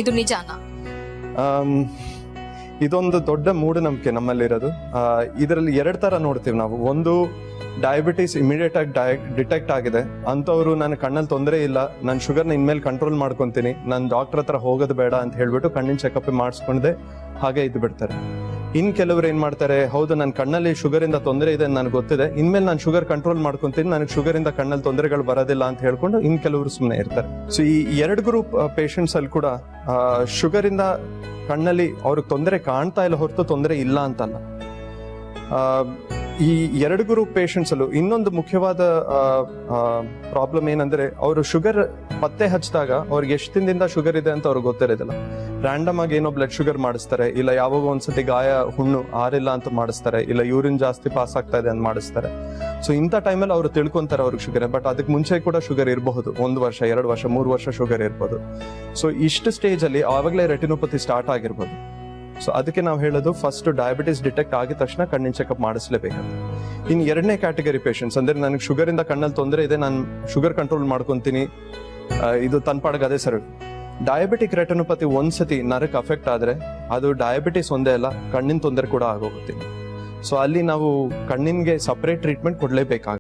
ಇದು ನಿಜಾನಾ? ಇದೊಂದು ದೊಡ್ಡ ಮೂಢನಂಬಿಕೆ ನಮ್ಮಲ್ಲಿರೋದು. ಇದರಲ್ಲಿ 2 ತರ ನೋಡ್ತೀವಿ ನಾವು. ಒಂದು, ಡಯಾಬಿಟಿಸ್ ಇಮಿಡಿಯೇಟ್ ಆಗಿ ಡಿಟೆಕ್ಟ್ ಆಗಿದೆ ಅಂತವ್ರು ನನ್ನ ಕಣ್ಣಲ್ಲಿ ತೊಂದರೆ ಇಲ್ಲ, ನಾನು ಶುಗರ್ನ ಇನ್ಮೇಲೆ ಕಂಟ್ರೋಲ್ ಮಾಡ್ಕೊಂತೀನಿ, ನಾನು ಡಾಕ್ಟರ್ ಹತ್ರ ಹೋಗೋದು ಬೇಡ ಅಂತ ಹೇಳ್ಬಿಟ್ಟು ಕಣ್ಣಿನ ಚೆಕಪ್ ಮಾಡಿಸ್ಕೊಂಡೆ ಹಾಗೆ ಇದ್ದು ಬಿಡ್ತಾರೆ. ಇನ್ ಕೆಲವರು ಏನ್ ಮಾಡ್ತಾರೆ, ಹೌದು ನನ್ನ ಕಣ್ಣಲ್ಲಿ ಶುಗರ್ ಇಂದ ತೊಂದರೆ ಇದೆ ನನಗೆ ಗೊತ್ತಿದೆ, ಇನ್ಮೇಲೆ ನಾನು ಶುಗರ್ ಕಂಟ್ರೋಲ್ ಮಾಡ್ಕೊಂತೀನಿ, ನನಗೆ ಶುಗರ್ ಇಂದ ಕಣ್ಣಲ್ಲಿ ತೊಂದರೆಗಳು ಬರೋದಿಲ್ಲ ಅಂತ ಹೇಳ್ಕೊಂಡು ಇನ್ ಕೆಲವರು ಸುಮ್ಮನೆ ಇರ್ತಾರೆ. ಸೊ ಈ 2 ಗ್ರೂಪ್ ಪೇಷಂಟ್ಸ್ ಅಲ್ಲಿ ಕೂಡ ಶುಗರ್ ಇಂದ ಕಣ್ಣಲ್ಲಿ ಅವ್ರಿಗೆ ತೊಂದರೆ ಕಾಣ್ತಾ ಇಲ್ಲ ಹೊರತು ತೊಂದರೆ ಇಲ್ಲ ಅಂತಲ್ಲ. ಈ 2 ಗ್ರೂಪ್ ಪೇಷಂಟ್ಸ್ ಅಲ್ಲೂ ಇನ್ನೊಂದು ಮುಖ್ಯವಾದ ಪ್ರಾಬ್ಲಮ್ ಏನಂದ್ರೆ, ಅವರು ಶುಗರ್ ಪತ್ತೆ ಹಚ್ಚಿದಾಗ ಅವ್ರಿಗೆ ಎಷ್ಟು ದಿನದಿಂದ ಶುಗರ್ ಇದೆ ಅಂತ ಅವ್ರಿಗೆ ಗೊತ್ತಿರೋದಿಲ್ಲ. ರ್ಯಾಂಡಮ್ ಆಗಿ ಏನೋ ಬ್ಲಡ್ ಶುಗರ್ ಮಾಡಿಸ್ತಾರೆ, ಇಲ್ಲ ಯಾವಾಗ ಒಂದ್ಸತಿ ಗಾಯ ಹುಣ್ಣು ಆರಿಲ್ಲ ಅಂತ ಮಾಡಿಸ್ತಾರೆ, ಇಲ್ಲ ಯೂರಿನ್ ಜಾಸ್ತಿ ಪಾಸ್ ಆಗ್ತಾ ಇದೆ ಅಂತ ಮಾಡಿಸ್ತಾರೆ. ಸೊ ಇಂಥ ಟೈಮಲ್ಲಿ ಅವರು ತಿಳ್ಕೊಂತಾರೆ ಅವ್ರಿಗೆ ಶುಗರ್, ಬಟ್ ಅದಕ್ಕೆ ಮುಂಚೆ ಕೂಡ ಶುಗರ್ ಇರಬಹುದು, 1 ವರ್ಷ 2 ವರ್ಷ 3 ವರ್ಷ ಶುಗರ್ ಇರ್ಬೋದು. ಸೊ ಇಷ್ಟು ಸ್ಟೇಜ್ ಅಲ್ಲಿ ಆವಾಗಲೇ ರೆಟಿನೋಪತಿ ಸ್ಟಾರ್ಟ್ ಆಗಿರ್ಬೋದು. ಸೊ ಅದಕ್ಕೆ ನಾವು ಹೇಳೋದು, ಫಸ್ಟ್ ಡಯಾಬಿಟಿಸ್ ಡಿಟೆಕ್ಟ್ ಆಗಿದ ತಕ್ಷಣ ಕಣ್ಣಿನ ಚೆಕಪ್ ಮಾಡಿಸ್ಲೇಬೇಕು. ಇನ್ನು 2ನೇ ಕ್ಯಾಟಗರಿ ಪೇಷಂಟ್ಸ್ ಅಂದ್ರೆ, ನನಗೆ ಶುಗರ್ ಇಂದ ಕಣ್ಣಲ್ಲಿ ತೊಂದರೆ ಇದೆ, ನಾನು ಶುಗರ್ ಕಂಟ್ರೋಲ್ ಮಾಡ್ಕೊಂತೀನಿ, ಇದು ತನ್ಪಾಡ್ಗೆ ಅದೇ ಸರ್. ಡಯಾಬಿಟಿಕ್ ರೆಟಿನೋಪತಿ ಒಂದ್ಸತಿ ನರಕ್ಕೆ ಅಫೆಕ್ಟ್ ಆದ್ರೆ ಅದು ಡಯಾಬಿಟಿಸ್ ಒಂದೇ ಅಲ್ಲ, ಕಣ್ಣಿನ ತೊಂದರೆ ಕೂಡ ಆಗೋಗುತ್ತೆ. ಸೊ ಅಲ್ಲಿ ನಾವು ಕಣ್ಣಿನ್ಗೆ ಸಪರೇಟ್ ಟ್ರೀಟ್ಮೆಂಟ್ ಕೊಡ್ಲೇಬೇಕಾಗುತ್ತೆ.